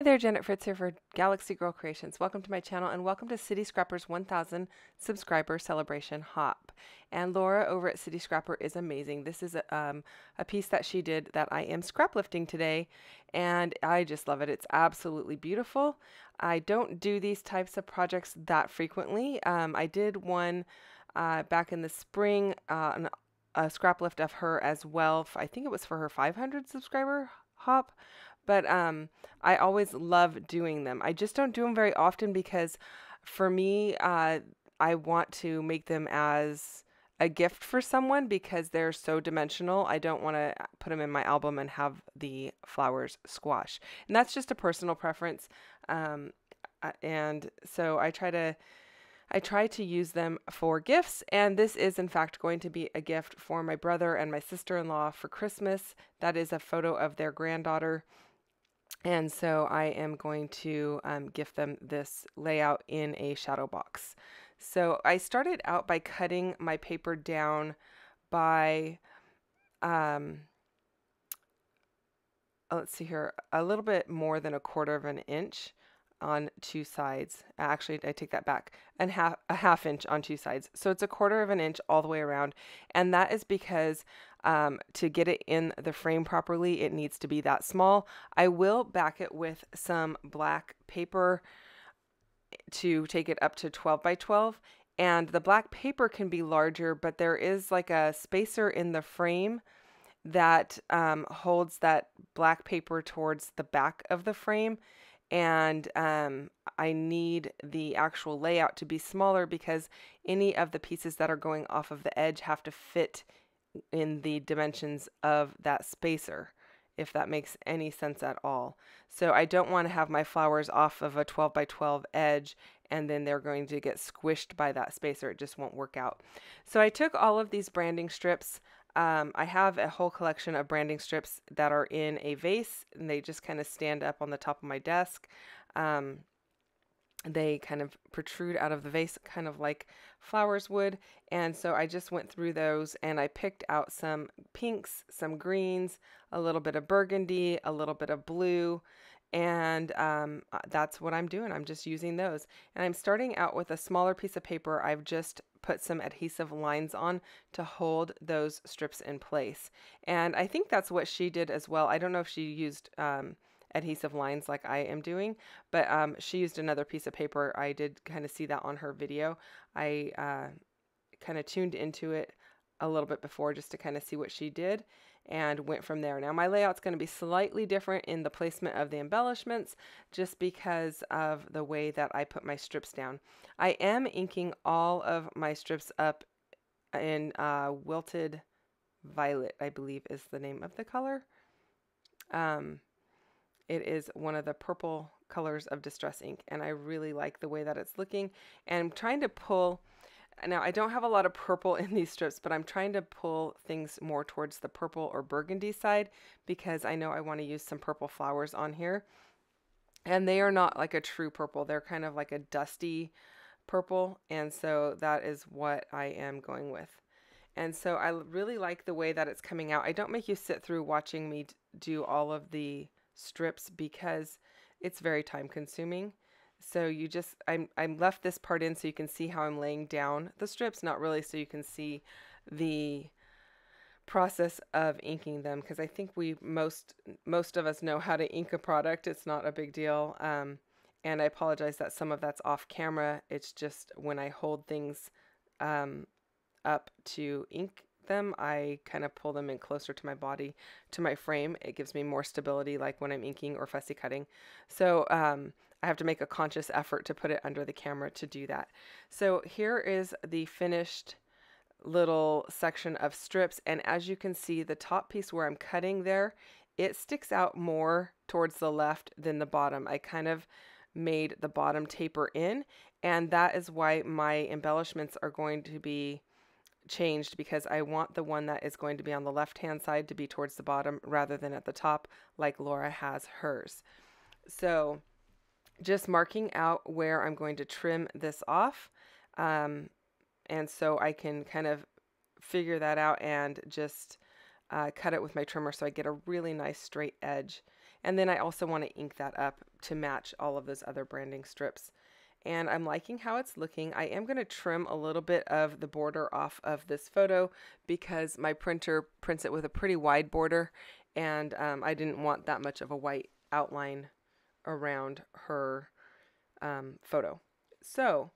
Hey there, Janet Fritz here for Galaxy Girl Creations. Welcome to my channel and welcome to Cityscrapper's 1000 subscriber celebration hop. And Laura over at Cityscrapper is amazing. This is a piece that she did that I am scrap lifting today, and I just love it. It's absolutely beautiful. I don't do these types of projects that frequently. I did one back in the spring, a scrap lift of her as well. I think it was for her 500 subscriber hop. But I always love doing them. I just don't do them very often because for me, I want to make them as a gift for someone because they're so dimensional. I don't want to put them in my album and have the flowers squash. And that's just a personal preference. And so I try to use them for gifts, and this is in fact going to be a gift for my brother and my sister-in-law for Christmas. That is a photo of their granddaughter. And so I am going to gift them this layout in a shadow box. So I started out by cutting my paper down by, let's see here, a little bit more than 1/4 of an inch on two sides. Actually, I take that back, and a half inch on two sides. So it's 1/4 of an inch all the way around. And that is because to get it in the frame properly, it needs to be that small. I will back it with some black paper to take it up to 12 by 12. And the black paper can be larger, but there is like a spacer in the frame that holds that black paper towards the back of the frame. And I need the actual layout to be smaller because any of the pieces that are going off of the edge have to fit in the dimensions of that spacer, if that makes any sense at all. So I don't want to have my flowers off of a 12 by 12 edge and then they're going to get squished by that spacer. It just won't work out. So I took all of these branding strips. I have a whole collection of branding strips that are in a vase, and they just kind of stand up on the top of my desk. They kind of protrude out of the vase, kind of like flowers would. And so I just went through those and I picked out some pinks, some greens, a little bit of burgundy, a little bit of blue. And that's what I'm doing. I'm just using those. And I'm starting out with a smaller piece of paper. I've just put some adhesive lines on to hold those strips in place. And I think that's what she did as well. I don't know if she used adhesive lines like I am doing, but she used another piece of paper. I did kind of see that on her video. I kind of tuned into it a little bit before just to kind of see what she did and went from there. Now my layout's going to be slightly different in the placement of the embellishments just because of the way that I put my strips down. I am inking all of my strips up in Wilted Violet, I believe is the name of the color. It is one of the purple colors of Distress ink, and I really like the way that it's looking. And I'm trying to pull, now I don't have a lot of purple in these strips, but I'm trying to pull things more towards the purple or burgundy side because I know I want to use some purple flowers on here. And they are not like a true purple. They're kind of like a dusty purple, and so that is what I am going with. And so I really like the way that it's coming out. I don't make you sit through watching me do all of the strips because it's very time consuming. So you just, I'm left this part in so you can see how I'm laying down the strips, not really so you can see the process of inking them, because I think most of us know how to ink a product. It's not a big deal. And I apologize that some of that's off camera. It's just when I hold things up to ink them, I kind of pull them in closer to my body, to my frame. It gives me more stability, like when I'm inking or fussy cutting. So I have to make a conscious effort to put it under the camera to do that. So here is the finished little section of strips, and as you can see, the top piece where I'm cutting there, it sticks out more towards the left than the bottom. I kind of made the bottom taper in, and that is why my embellishments are going to be changed, because I want the one that is going to be on the left hand side to be towards the bottom rather than at the top like Laura has hers. So just marking out where I'm going to trim this off, and so I can kind of figure that out and just cut it with my trimmer so I get a really nice straight edge. And then I also want to ink that up to match all of those other branding strips. And I'm liking how it's looking. I am going to trim a little bit of the border off of this photo because my printer prints it with a pretty wide border, and I didn't want that much of a white outline around her photo. So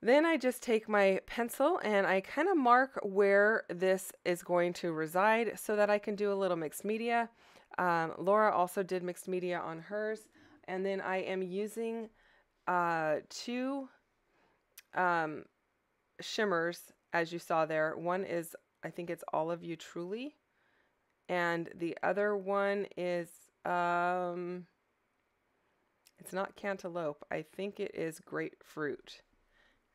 then I just take my pencil and I kind of mark where this is going to reside so that I can do a little mixed media. Laura also did mixed media on hers. And then I am using two shimmers, as you saw there. One is, I think it's All of You Truly. And the other one is, it's not Cantaloupe. I think it is Grapefruit.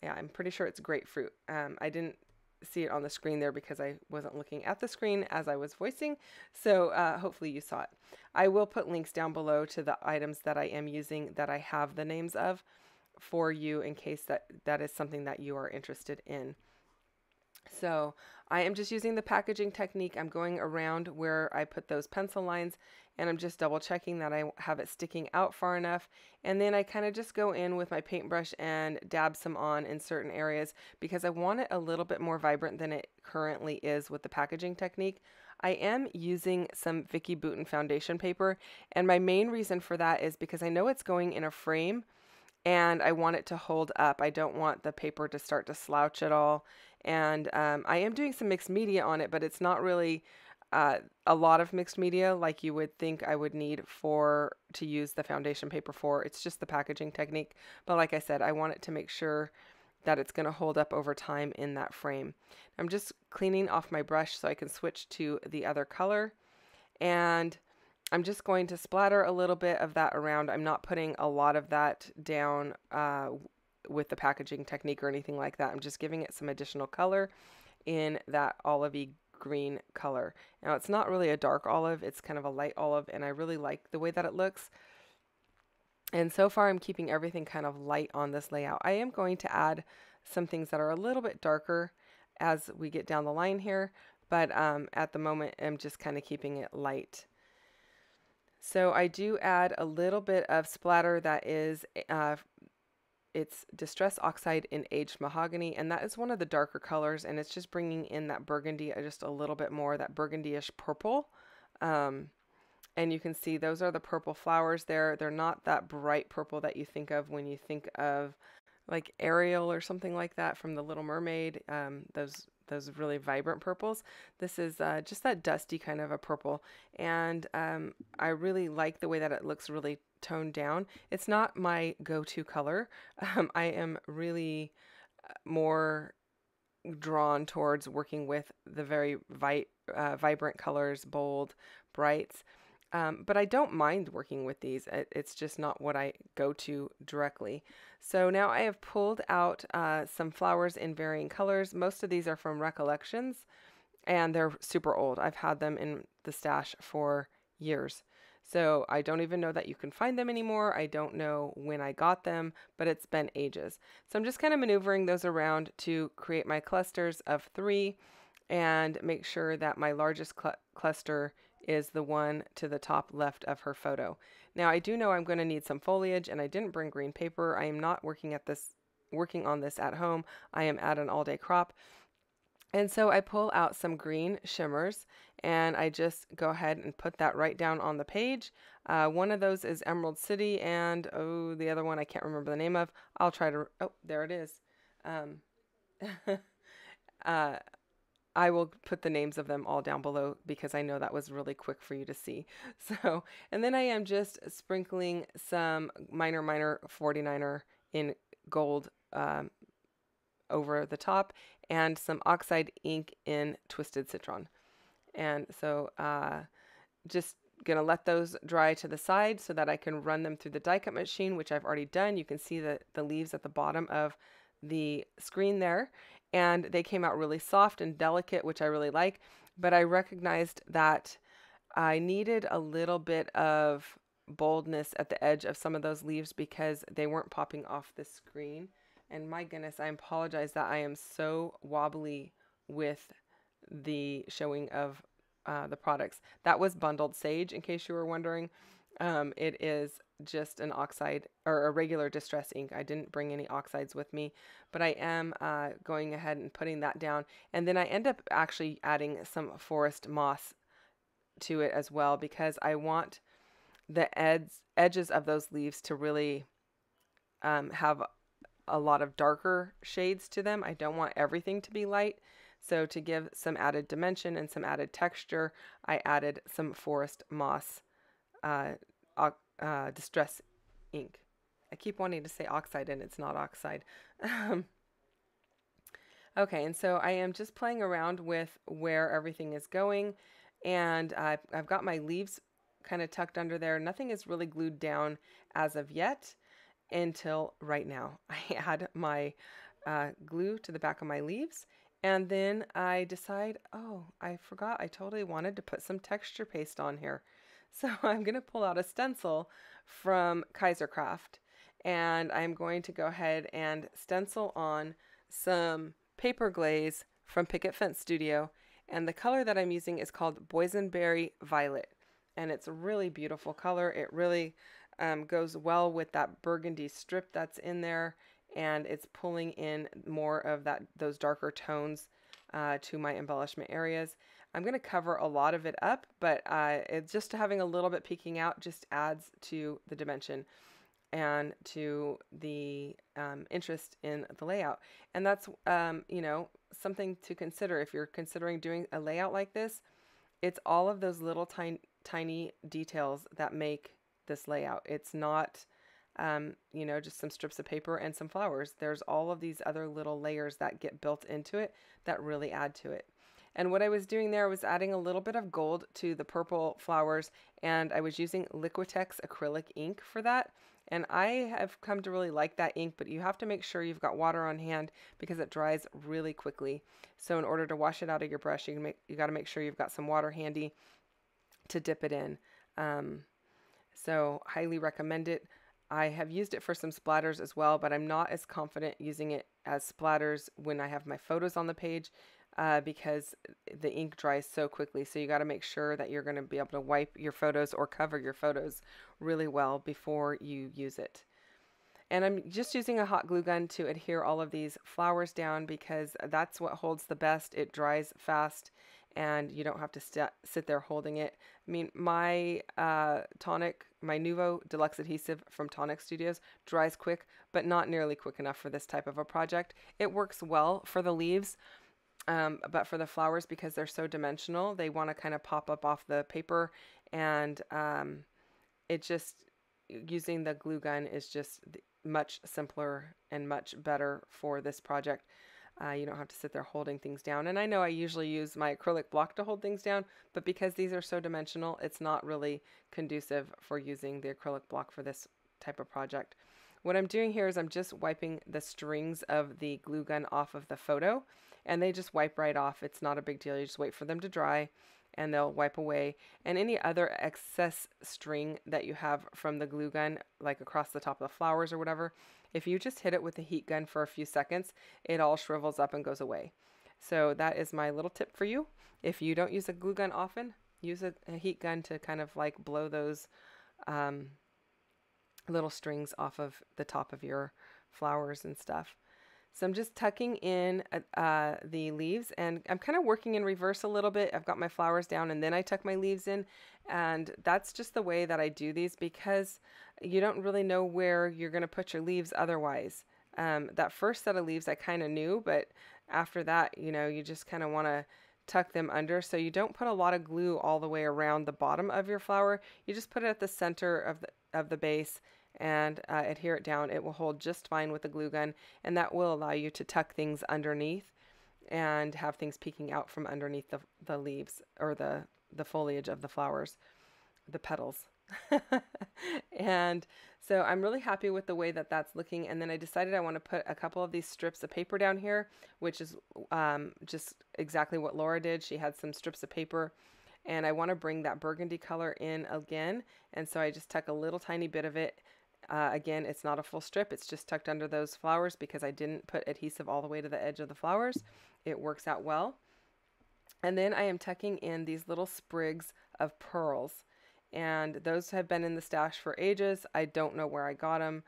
Yeah, I'm pretty sure it's Grapefruit. I didn't see it on the screen there because I wasn't looking at the screen as I was voicing. So hopefully you saw it. I will put links down below to the items that I am using that I have the names of for you in case that is something that you are interested in. So I am just using the packaging technique. I'm going around where I put those pencil lines, and I'm just double checking that I have it sticking out far enough. And then I kind of just go in with my paintbrush and dab some on in certain areas because I want it a little bit more vibrant than it currently is with the packaging technique. I am using some Vicki Boutin foundation paper, and my main reason for that is because I know it's going in a frame and I want it to hold up. I don't want the paper to start to slouch at all. And I am doing some mixed media on it, but it's not really a lot of mixed media like you would think I would need to use the foundation paper for. It's just the packaging technique. But like I said, I want it to make sure that it's going to hold up over time in that frame. I'm just cleaning off my brush so I can switch to the other color. And I'm just going to splatter a little bit of that around. I'm not putting a lot of that down with the packaging technique or anything like that. I'm just giving it some additional color in that olivey green color. Now it's not really a dark olive, it's kind of a light olive, and I really like the way that it looks. And so far I'm keeping everything kind of light on this layout. I am going to add some things that are a little bit darker as we get down the line here, but at the moment I'm just kind of keeping it light. So I do add a little bit of splatter that is it's Distress Oxide in Aged Mahogany, and that is one of the darker colors, and it's just bringing in that burgundy just a little bit more, that burgundy-ish purple. And you can see those are the purple flowers there. They're not that bright purple that you think of when you think of like Ariel or something like that from The Little Mermaid, those really vibrant purples. This is just that dusty kind of a purple, and I really like the way that it looks really toned down. It's not my go-to color. I am really more drawn towards working with the very vibrant colors, bold, brights. But I don't mind working with these. It's just not what I go to directly. So now I have pulled out some flowers in varying colors. Most of these are from Recollections, and they're super old. I've had them in the stash for years. So I don't even know that you can find them anymore. I don't know when I got them, but it's been ages. So I'm just kind of maneuvering those around to create my clusters of 3 and make sure that my largest cluster is the one to the top left of her photo. Now I do know I'm going to need some foliage, and I didn't bring green paper. I am not working on this at home. I am at an all-day crop. And so I pull out some green shimmers, and I just go ahead and put that right down on the page. One of those is Emerald City, and the other one I can't remember the name of. I'll try to, there it is. I will put the names of them all down below because I know that was really quick for you to see. So, and then I am just sprinkling some minor 49er in gold over the top, and some oxide ink in Twisted Citron. And so just gonna let those dry to the side so that I can run them through the die cut machine, which I've already done. You can see the leaves at the bottom of the screen there, and they came out really soft and delicate, which I really like. But I recognized that I needed a little bit of boldness at the edge of some of those leaves because they weren't popping off the screen. And my goodness, I apologize that I am so wobbly with the showing of the products. That was bundled sage, in case you were wondering. It is just an oxide or a regular distress ink. I didn't bring any oxides with me, but I am going ahead and putting that down. And then I end up actually adding some forest moss to it as well, because I want the edges of those leaves to really have a lot of darker shades to them. I don't want everything to be light. So to give some added dimension and some added texture, I added some forest moss uh, distress ink. I keep wanting to say oxide and it's not oxide. Okay, and so I am just playing around with where everything is going, and I've got my leaves kind of tucked under there. Nothing is really glued down as of yet until right now. I add my glue to the back of my leaves, and then I decide, oh, I forgot, I totally wanted to put some texture paste on here. So I'm going to pull out a stencil from Kaisercraft, and I'm going to go ahead and stencil on some paper glaze from Picket Fence Studio, and the color that I'm using is called Boysenberry Violet, and it's a really beautiful color. It really goes well with that burgundy strip that's in there, and it's pulling in more of those darker tones to my embellishment areas. I'm going to cover a lot of it up, but it's just having a little bit peeking out just adds to the dimension and to the interest in the layout. And that's, you know, something to consider if you're considering doing a layout like this. It's all of those little tiny details that make this layout. It's not, you know, just some strips of paper and some flowers. There's all of these other little layers that get built into it that really add to it. And what I was doing there was adding a little bit of gold to the purple flowers, and I was using Liquitex acrylic ink for that. And I have come to really like that ink, but you have to make sure you've got water on hand because it dries really quickly. So in order to wash it out of your brush, you got to make sure you've got some water handy to dip it in. So highly recommend it. I have used it for some splatters as well, but I'm not as confident using it as splatters when I have my photos on the page because the ink dries so quickly. So you got to make sure that you're going to be able to wipe your photos or cover your photos really well before you use it. And I'm just using a hot glue gun to adhere all of these flowers down because that's what holds the best. It dries fast and you don't have to sit there holding it. I mean, my my Nuvo Deluxe Adhesive from Tonic Studios dries quick, but not nearly quick enough for this type of a project. It works well for the leaves, but for the flowers, because they're so dimensional, they want to kind of pop up off the paper, and it just, using the glue gun is just much simpler and much better for this project. You don't have to sit there holding things down. And I know I usually use my acrylic block to hold things down, but because these are so dimensional, it's not really conducive for using the acrylic block for this type of project. What I'm doing here is I'm just wiping the strings of the glue gun off of the photo, and they just wipe right off. It's not a big deal. You just wait for them to dry and they'll wipe away. And any other excess string that you have from the glue gun, like across the top of the flowers or whatever, if you just hit it with the heat gun for a few seconds, it all shrivels up and goes away. So that is my little tip for you. If you don't use a glue gun often, use a heat gun to kind of like blow those little strings off of the top of your flowers and stuff. So I'm just tucking in the leaves, and I'm kind of working in reverse a little bit. I've got my flowers down and then I tuck my leaves in, and that's just the way that I do these because you don't really know where you're going to put your leaves otherwise. That first set of leaves I kind of knew, but after that, you know, you just kind of want to tuck them under, so you don't put a lot of glue all the way around the bottom of your flower. You just put it at the center of the base and adhere it down. It will hold just fine with the glue gun, and that will allow you to tuck things underneath and have things peeking out from underneath the leaves or the foliage of the flowers, the petals. And so I'm really happy with the way that that's looking. And then I decided I want to put a couple of these strips of paper down here, which is just exactly what Laura did. She had some strips of paper, and I want to bring that burgundy color in again. And so I just tuck a little tiny bit of it. Again, it's not a full strip. It's just tucked under those flowers because I didn't put adhesive all the way to the edge of the flowers. It works out well. And then I am tucking in these little sprigs of pearls. and those have been in the stash for ages. I don't know where I got them.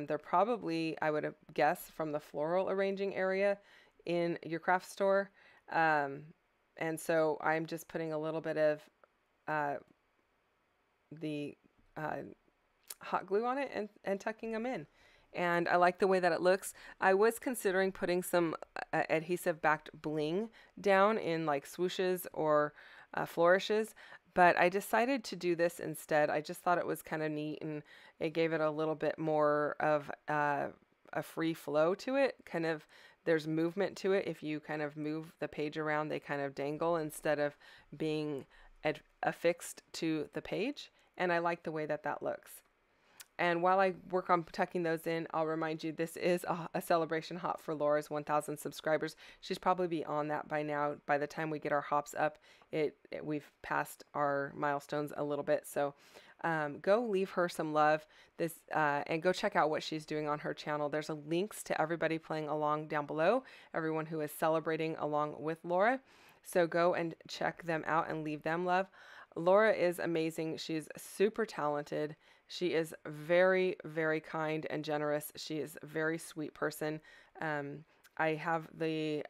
They're probably, I would have guessed, from the floral arranging area in your craft store. And so I'm just putting a little bit of the hot glue on it and tucking them in. And I like the way that it looks. I was considering putting some adhesive backed bling down in like swooshes or flourishes, but I decided to do this instead. I just thought it was kind of neat, and it gave it a little bit more of a free flow to it. Kind of, there's movement to it. If you kind of move the page around, they kind of dangle instead of being affixed to the page. And I like the way that that looks. And while I work on tucking those in, I'll remind you this is a celebration hop for Laura's 1,000 subscribers. She's probably beyond that by now. By the time we get our hops up, we've passed our milestones a little bit. So go leave her some love and go check out what she's doing on her channel. There's links to everybody playing along down below, everyone who is celebrating along with Laura. So go and check them out and leave them love. Laura is amazing. She's super talented. She is very, very kind and generous. She is a very sweet person. I have the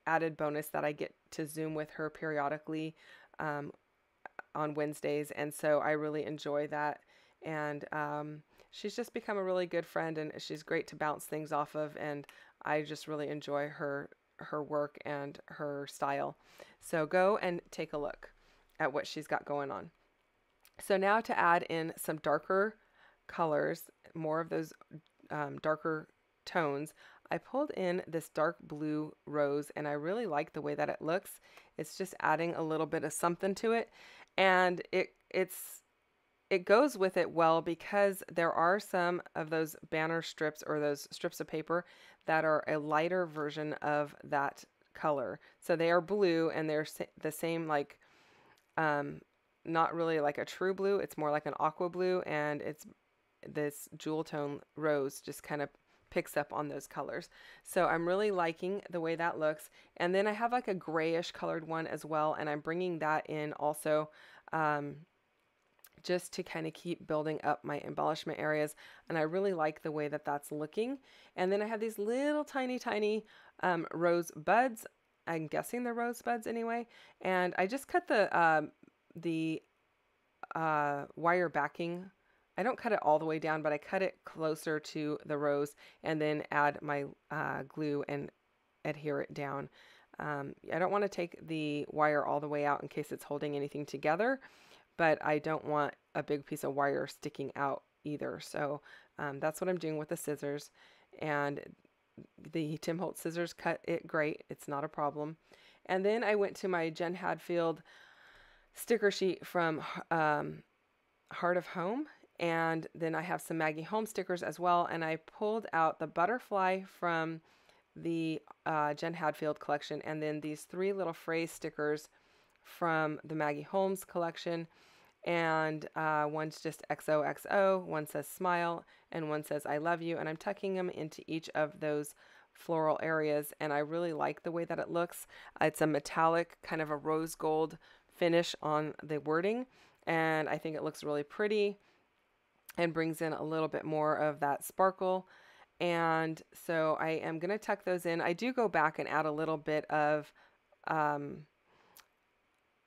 added bonus that I get to Zoom with her periodically on Wednesdays, and so I really enjoy that. And she's just become a really good friend, and she's great to bounce things off of, and I just really enjoy her work and her style. So go and take a look at what she's got going on. So now to add in some darker colors, more of those darker tones, I pulled in this dark blue rose, and I really like the way that it looks. It's just adding a little bit of something to it, and it goes with it well because there are some of those banner strips or those strips of paper that are a lighter version of that color. So they are blue, and they're the same, like not really like a true blue. It's more like an aqua blue, and it's this jewel tone rose just kind of picks up on those colors. So I'm really liking the way that looks. And then I have like a grayish colored one as well, and I'm bringing that in also just to kind of keep building up my embellishment areas. And I really like the way that that's looking. And then I have these little tiny rose buds. I'm guessing they're rose buds anyway. And I just cut the wire backing. I don't cut it all the way down, but I cut it closer to the rose and then add my glue and adhere it down. I don't want to take the wire all the way out in case it's holding anything together, but I don't want a big piece of wire sticking out either. So that's what I'm doing with the scissors, and the Tim Holtz scissors cut it great. It's not a problem. And then I went to my Jen Hadfield sticker sheet from Heart of Home, and then I have some Maggie Holmes stickers as well, and I pulled out the butterfly from the Jen Hadfield collection, and then these 3 little phrase stickers from the Maggie Holmes collection, and one's just XOXO, one says smile, and one says I love you, and I'm tucking them into each of those floral areas, and I really like the way that it looks. It's a metallic, kind of a rose gold finish on the wording, and I think it looks really pretty and brings in a little bit more of that sparkle. And so I am going to tuck those in. I do go back and add a little bit of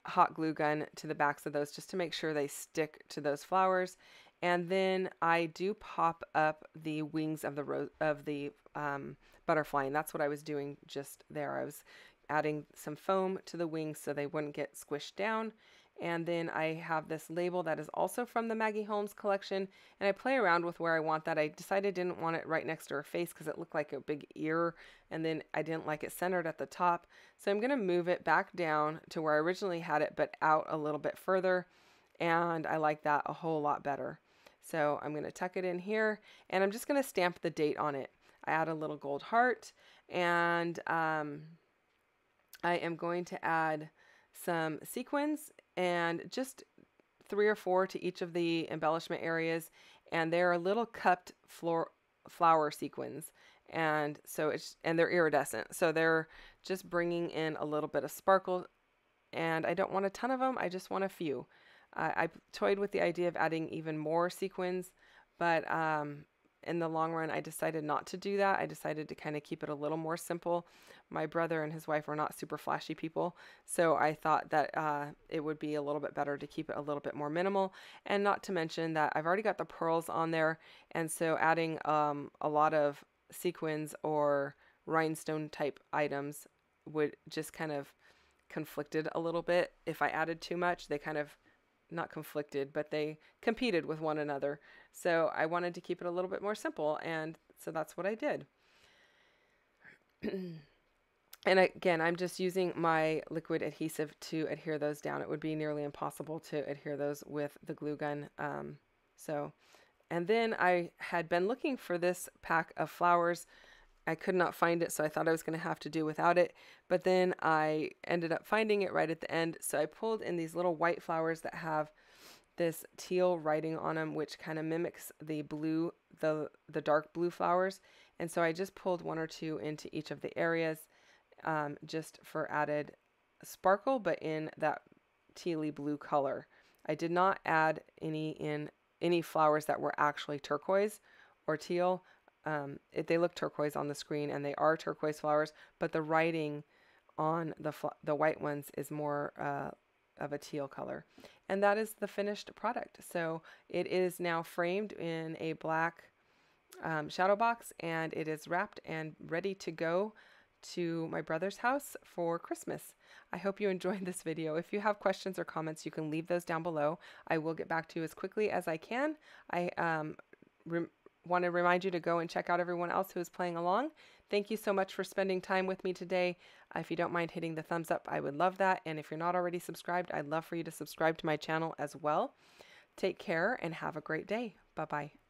hot glue gun to the backs of those just to make sure they stick to those flowers. And then I do pop up the wings of the butterfly, and that's what I was doing just there. I was adding some foam to the wings so they wouldn't get squished down. And then I have this label that is also from the Maggie Holmes collection, and I play around with where I want that. I decided I didn't want it right next to her face because it looked like a big ear, and then I didn't like it centered at the top. So I'm going to move it back down to where I originally had it, but out a little bit further, and I like that a whole lot better. So I'm going to tuck it in here, and I'm just going to stamp the date on it. I add a little gold heart, and I am going to add some sequins, and just 3 or 4 to each of the embellishment areas, and they're little cupped flower sequins, and so they're iridescent, so they're just bringing in a little bit of sparkle. And I don't want a ton of them, I just want a few. I toyed with the idea of adding even more sequins, but in the long run, I decided not to do that. I decided to kind of keep it a little more simple. My brother and his wife are not super flashy people, so I thought that it would be a little bit better to keep it a little bit more minimal. And not to mention that I've already got the pearls on there, and so adding a lot of sequins or rhinestone type items would just kind of conflicted a little bit. If I added too much, they kind of not conflicted, but they competed with one another. So I wanted to keep it a little bit more simple, and so that's what I did. And again, I'm just using my liquid adhesive to adhere those down. It would be nearly impossible to adhere those with the glue gun. And then I had been looking for this pack of flowers. I could not find it, so I thought I was going to have to do without it. But then I ended up finding it right at the end. So I pulled in these little white flowers that have this teal writing on them, which kind of mimics the blue, the dark blue flowers. And so I just pulled one or two into each of the areas, just for added sparkle, but in that tealy blue color. I did not add any flowers that were actually turquoise or teal. They look turquoise on the screen, and they are turquoise flowers, but the writing on the white ones is more of a teal color. And that is the finished product. So it is now framed in a black shadow box, and it is wrapped and ready to go to my brother's house for Christmas. I hope you enjoyed this video. If you have questions or comments, you can leave those down below. I will get back to you as quickly as I can. I want to remind you to go and check out everyone else who is playing along. Thank you so much for spending time with me today. If you don't mind hitting the thumbs up, I would love that. And if you're not already subscribed, I'd love for you to subscribe to my channel as well. Take care and have a great day. Bye-bye.